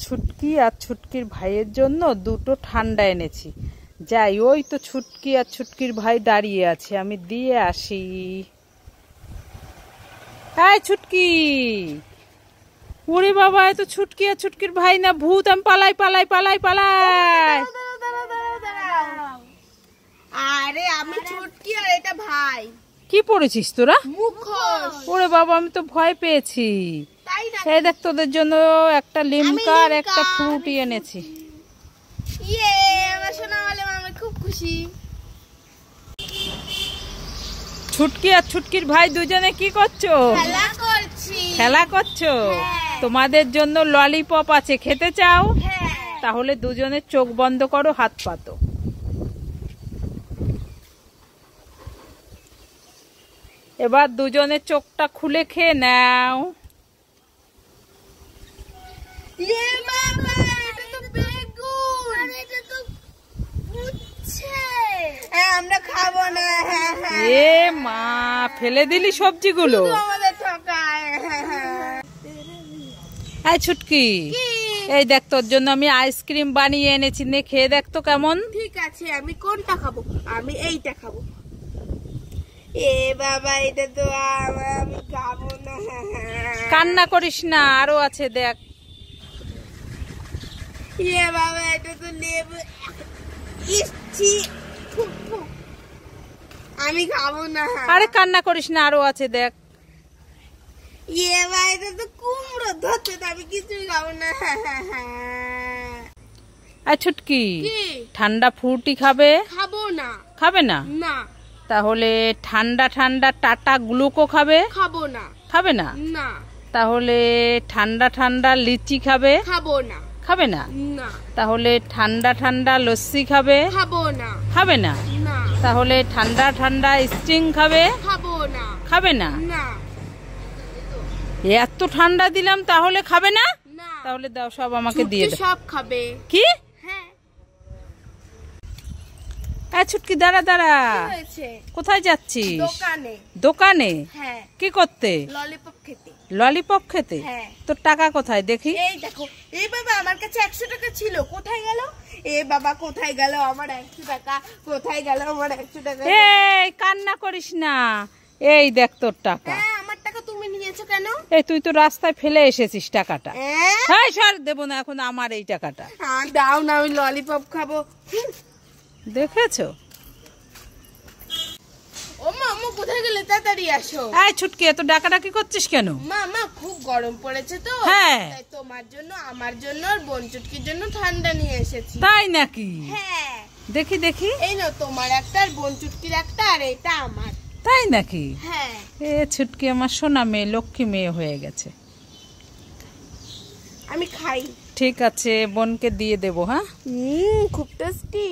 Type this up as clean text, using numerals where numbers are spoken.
ছুটকি আর ছুটকির ভাইয়ের জন্য দুটো ঠান্ডা এনেছি। যাই, ওই তো ছুটকি আর ছুটকির ভাই দাঁড়িয়ে আছে, আমি দিয়ে আসি। এই ছুটকি, ওরে বাবা, এ তো ছুটকি আর ছুটকির ভাই না, ভূত! আমি পালাই পালাই পালাই পালাই। আরে আমি ছুটকি আর এটা ভাই। কি পড়েছিস তোরা? মুখোশ। ওরে বাবা, আমি তো ভয় পেয়েছি। তাই না? এই দেখ, তোদের জন্য একটা লিমকা আর একটা ফ্রুটি এনেছি। ইয়ে, আমার শোনা বলে আমি খুব খুশি। ছুটকি আর ছুটকির ভাই দুজনে কি করছো? খেলা করছি। খেলা করছো? হ্যাঁ। তোমাদের জন্য ললিপপ আছে, খেতে চাও? হ্যাঁ। তাহলে দুজনে চোখ বন্ধ করো, হাত পাতো। এবার দুজনে চোখটা খুলে খেয়ে নাও। ইয়ে বাবা, এটা তো বেগুন। আরে এটা তো উচ্ছে। আমরা খাবো না। এ মা, ফেলে দিলি সবজিগুলো। আমাদের ঠকায়। এই ছুটকি, এই দেখ, তোর জন্য আমি আইসক্রিম বানিয়ে এনেছি, নে খেয়ে দেখ তো কেমন। ঠিক আছে, আমি কোনটা খাবো? আমি এইটা খাবো। এ বাবা, এটা তো আমি খাবো না। কান্না করিস না, আরো আছে দেখ। ইয়ে বাবা, এটা তো লেবু। ইচ্ছি, আমি খাবো না। আরে কান্না করিস না, আরো আছে দেখ। ইয়ে বাবা, এটা তো কুমড়ো ধরছে, আমি কিছুই খাবো না। এই ছুটকি, কি? ঠান্ডা ফ্রুটি খাবে? খাবো না। খাবে না? না। তাহলে ঠান্ডা ঠান্ডা টাটা গ্লুকো খাবে? খাবো না। খাবে না? না। তাহলে ঠান্ডা ঠান্ডা লিচি খাবে? খাবো না। খাবে না? না। তাহলে ঠান্ডা ঠান্ডা লস্যি খাবে? খাবো না। খাবে না? না। তাহলে ঠান্ডা ঠান্ডা স্টিং খাবে? খাবো না। খাবে না? না। এত ঠান্ডা দিলাম, তাহলে খাবে না? না। তাহলে দাও, সব আমাকে দিয়ে দাও। সব খাবে। কি? হ্যাঁ। এই ছুটকি, দাঁড়া দাঁড়া। কি হয়েছে? কোথায় যাচ্ছিস? দোকানে। দোকানে? হ্যাঁ। কি করতে? ললিপপ খেতে। ললিপপ খেতে? হ্যাঁ। তোর টাকা কোথায় দেখি? এই দেখো। এই বাবা, আমার কাছে 100 টাকা ছিল, কোথায় গেল? এ বাবা, কোথায় গেল আমার 100 টাকা? কোথায় গেল আমার 100 টাকা? এই কান্না করিস না, এই দেখ তোর টাকা। হ্যাঁ, আমার টাকা তুমি নিয়েছো কেন? এই তুই তো রাস্তায় ফেলে এসেছিস টাকাটা। হ্যাঁ, সর, দেবো না এখন আমার এই টাকাটা। দাও না, আমি ললিপপ খাবো। দেখেছো? ও মা, আম্মু কোথায় গেলে? তাড়াতাড়ি আসো। এই ছুটকি, এত ডাকাডাকি করছিস কেন? মা, খুব গরম পড়েছে তো। হ্যাঁ। তাই তোমার জন্য, আমার জন্য আর বোন চুটকির জন্য ঠান্ডা নিয়ে এসেছি। তাই নাকি? হ্যাঁ। দেখি দেখি। এই নাও, তোমার একটা আর বোন চুটকির একটা, আর এটা আমার। তাই নাকি? হ্যাঁ। এ ছুটকি আমার সোনা মেয়ে, লক্ষ্মী মেয়ে হয়ে গেছে। আমি খাই। ঠিক আছে, বোনকে দিয়ে দেবো। হ্যাঁ, খুব টেস্টি।